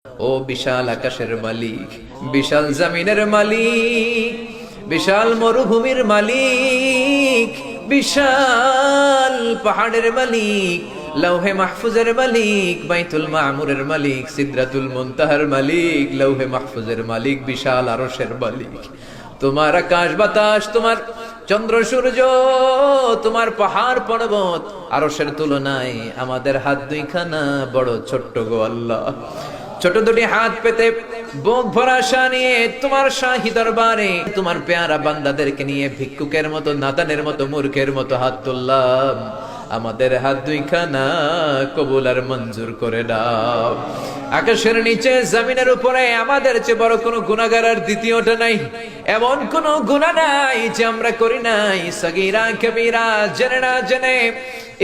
ও বিশাল আকাশের মালিক, বিশাল জমিনের মালিক, বিশাল মরুভূমির মালিক, বিশাল পাহাড়ের মালিক, লৌহে মাহফুজের মালিক, বাইতুল মামুরের মালিক, সিদরাতুল মুনতাহার মালিক, লৌহে মাহফুজের মালিক, বিশাল আরশের মালিক। তোমার আকাশ বাতাস, তোমার চন্দ্র সূর্য, তোমার পাহাড় পর্বত আরশের তুলনায় আমাদের হাত দুইখানা বড় ছোট্ট গো আল্লাহ। ছোট দুটি হাত পেতে বুক ভরা আশা নিয়ে তোমার শাহী দরবারে তোমার পেয়ারা বান্দাদেরকে নিয়ে ভিক্ষুকের মতো, নাদানের মতো, মূর্খের মতো হাত তুললাম। আমাদের হাত দুইখানা কবুল আর মঞ্জুর করে দাও। আকাশের নিচে জমিনের উপরে আমাদের চেয়ে বড় কোনো গুনাহগার আর দ্বিতীয়টা নাই। এমন কোনো গুনাহ নাই যে আমরা করি নাই, সগীরা কবিরা, জেনে না জেনে,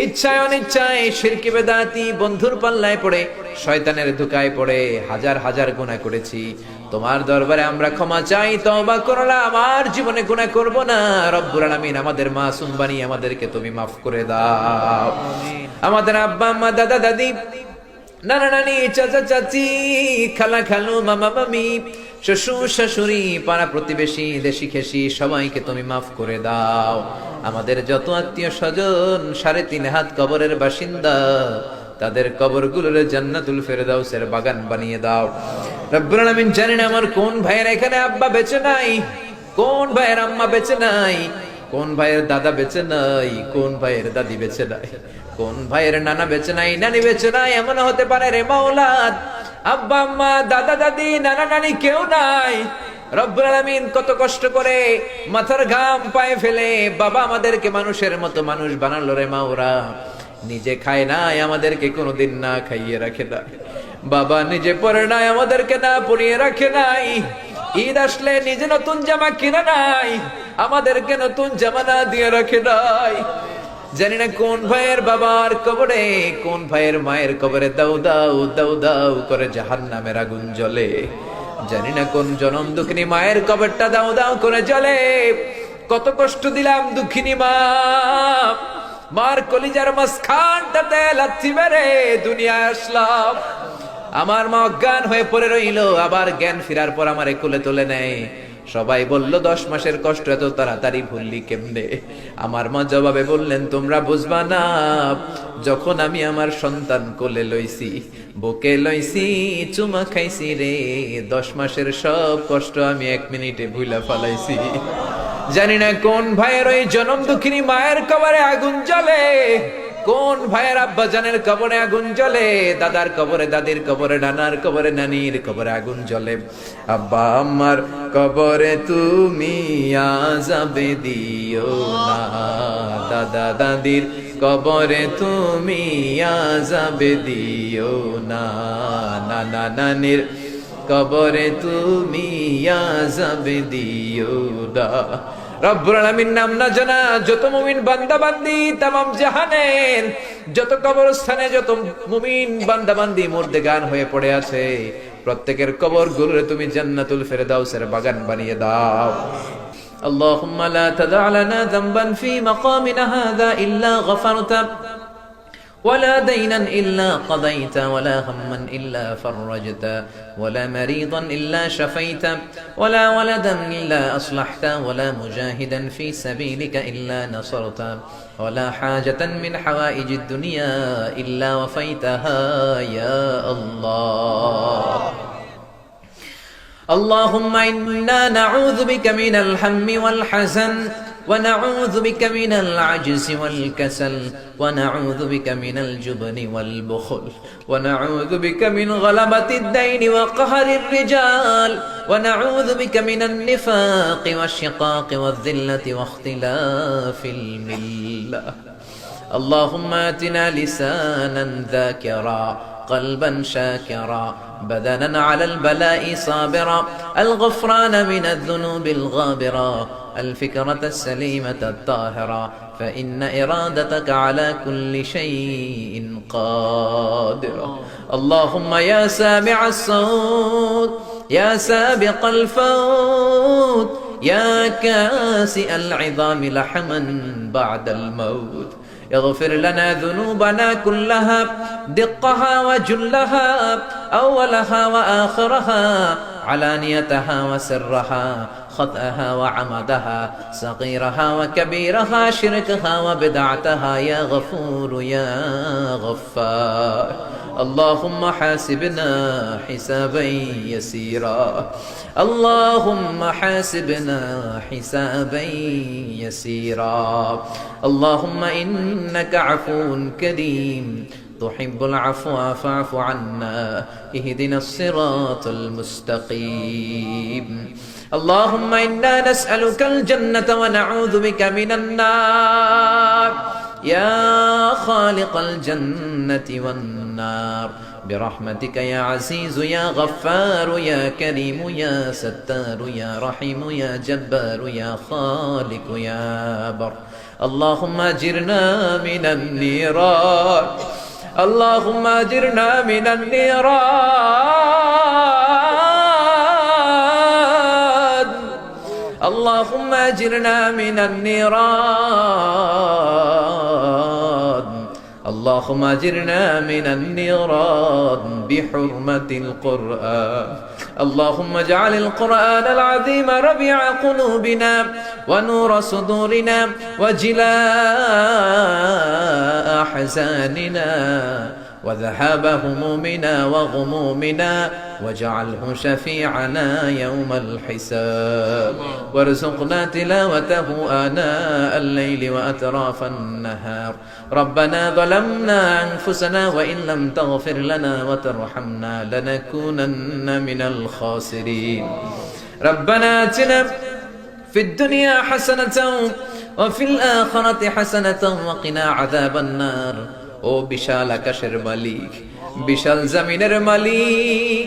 ইচ্ছায় অনিচ্ছায়, শিরকি বেদাতি, বন্ধুর পাল্লায় পড়ে, শয়তানের ধোঁকায় পড়ে হাজার হাজার গুনাহ করেছি। তোমার দরবারে আমরা ক্ষমা চাই, তওবা করলাম, আর জীবনে গুনাহ করব না। রব্বুল আলামিন আমাদের মাসুম বানিয়ে আমাদেরকে তুমি মাফ করে দাও। আমাদের আব্বা আম্মা, দাদা দাদি, নানা নানি, চাচা চাচি, খালা খালু, মামা মামি, শ্বশুর শাশুড়ি, পাড়া প্রতিবেশী, দেশি খেসি, সবাইকে তুমি মাফ করে দাও। আমাদের যত আত্মীয় স্বজন 3.5 হাত কবরের বাসিন্দা, তাদের কবরগুলোর জান্নাতুল ফেরদাউসের বাগান বানিয়ে দাও। রব্বুল আলামিন, জানি না আমার কোন ভাইয়ের এখানে আব্বা বেঁচে নাই, কোন ভাইয়ের আম্মা বেঁচে নাই, কোন ভাইয়ের দাদা বেঁচে নাই, কোন ভাইয়ের দাদি বেঁচে নাই, কোন ভাইয়ের নানা বেঁচে নাই, নানি বেঁচে নাই। এমন হতে পারে রে মাওলা, আব্বা আম্মা, দাদা দাদি, নানা নানি কেউ নাই। রব্বুল আলামিন, কত কষ্ট করে মাথার ঘাম পায়ে ফেলে বাবা আমাদেরকে মানুষের মতো মানুষ বানালো রে মাওরা। নিজে খায় নাই, আমাদেরকে কোনোদিন না খাইয়ে রাখে নাই। বাবা নিজে পরে নাই, আমাদেরকে না পরিয়ে রাখে নাই। ঈদ আসলে নিজে নতুন জামা কিনে নাই, আমাদেরকে নতুন জামা না দিয়ে রাখে নাই। জানি না কোন ভাইয়ের বাবার কবরে, কোন ভাইয়ের মায়ের কবরে দাউ দাউ দাউ দাউ করে জাহান্নামের আগুন জ্বলে। জানি না কোন জনম দুঃখিনী মায়ের কবরটা দাউ দাউ করে জ্বলে। কত কষ্ট দিলাম দুঃখিনী মা, মার কলিজার মাঝখানটাতে লাথি মেরে দুনিয়ায় আসলাম। আমার মা অজ্ঞান হয়ে পড়ে রইল, আবার জ্ঞান ফিরার পর আমারে কোলে তুলে নেয়। সবাই বলল 10 মাসের কষ্ট এত তাড়াতাড়ি ভুললি কেমনে? আমার মা জবাবে বললেন, তোমরা বুঝবা না, যখন আমি আমার সন্তান কোলে লইছি, বুকে লইছি, চুমা খাইছি রে, 10 মাসের সব কষ্ট আমি 1 মিনিটে ভুলা ফেলাইছি। জানি না কোন ভাইয়ের ওই জনম দুঃখিনী মায়ের কবরে আগুন জ্বলে, কোন ভাইয়ের আব্বা জানের কবরে আগুন জ্বলে, দাদার কবরে, দাদির কবরে, নানার কবরে, নানির কবরে আগুন জ্বলে। আব্বা আম্মার কবরে তুমি আযাবে দিও না, দাদা দাদির কবরে তুমি আযাবে দিও না, নানা নানির কবরে তুমি আযাবে দিও না। রব্বুল আলামিন নাম না জানা যত মুমিন বান্দা বান্দি তামাম জাহানের যত কবরস্থানে যত মুমিন বান্দা বান্দি মুর্দেগান হয়ে পড়ে আছে, প্রত্যেকের কবরগুলোরে তুমি জান্নাতুল ফেরদাউসের বাগান বানিয়ে দাও। আল্লাহুম্মা লা তাদা লানা যামবান ফি মাকামিনা হাযা ইল্লা গফারতা, ولا دينا إلا قضيت، ولا هما إلا فرجت، ولا مريضا إلا شفيت، ولا ولدا إلا أصلحت، ولا مجاهدا في سبيلك إلا نصرت، ولا حاجة من حوائج الدنيا إلا وفيتها يا الله. اللهم إنا نعوذ بك من الهم والحزن، ونعوذ بك من العجز والكسل، ونعوذ بك من الجبن والبخل، ونعوذ بك من غلبة الدين وقهر الرجال، ونعوذ بك من النفاق والشقاق والذلة واختلاف الملة. اللهم آتنا لسانا ذاكرا، قلبا شاكرا، بدنا على البلاء صابرا، الغفران من الذنوب الغابرة، الفكرة السليمة الطاهرة، فإن إرادتك على كل شيء قادرة. اللهم يا سامع الصوت، يا سابق الفوت، يا كاسئ العظام لحما بعد الموت، اغفر لنا ذنوبنا كلها دقها وجلها أولها وآخرها علانيتها وسرها خطأها وعمدها صغيرها وكبيرها شركها وبدعتها يا غفور يا غفار اللهم حاسبنا حسابا يسيرا اللهم حاسبنا حسابا يسيرا اللهم إنك عفو كريم تحب العفو فاعف عنا اهدنا الصراط المستقيم اللهم إنا نسألك الجنة ونعوذ بك من النار يا خالق الجنة والنار برحمتك يا عزيز يا غفار يا كريم يا ستار يا رحيم يا جبار يا خالق يا بر اللهم أجرنا من النيران اللهم أجرنا من النيران اللهم أجرنا من النيران اللهم أجرنا من النيران بحرمة القرآن اللهم اجعل القرآن العظيم ربيع قلوبنا ونور صدورنا وجلاء أحزاننا وذهاب همومنا وغمومنا واجعله شفيعنا يوم الحساب وارزقنا تلاوته آناء الليل وأطراف النهار ربنا ظلمنا أنفسنا وإن لم تغفر لنا وترحمنا لنكونن من الخاسرين ربنا آتنا في الدنيا حسنة وفي الآخرة حسنة وقنا عذاب النار ও বিশাল আকাশের মালিক বিশাল জমিনের মালিক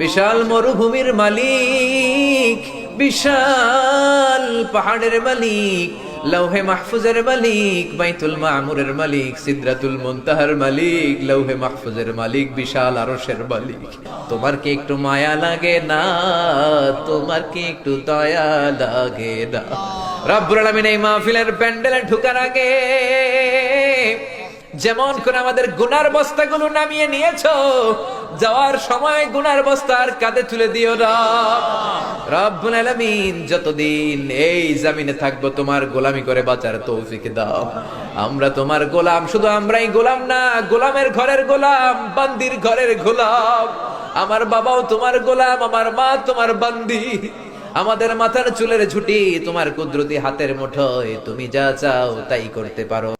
বিশাল মরুভূমির মালিক বিশাল পাহাড়ের মালিক লৌহে মাহফুজের মালিক বাইতুল মামুরের মালিক সিদরাতুল মুনতাহার মালিক লৌহে মাহফুজের মালিক বিশাল আরশের মালিক তোমার কি একটু মায়া লাগে না তোমার কি একটু দয়া লাগে না রব্বুল আলামিন এই মাহফিলের প্যান্ডেলে ঢোকার আগে যেমন করে আমাদের গুনার বস্তাগুলো নামিয়ে নিয়েছো যাওয়ার সময় গুনার বস্তা আর কাঁধে তুলে দিও না রব্বুল আলামিন যতদিন এই জমিনে থাকবো তোমার গোলামি করে বাঁচার তৌফিক দাও আমরা তোমার গোলাম শুধু আমরাই গোলাম না গোলামের ঘরের গোলাম বান্দির ঘরের গোলাম আমার বাবাও তোমার গোলাম আমার মা তোমার বান্দি আমাদের মাথার চুলের ঝুঁটি তোমার কুদরতি হাতের মুঠোয় তুমি যা চাও তাই করতে পারো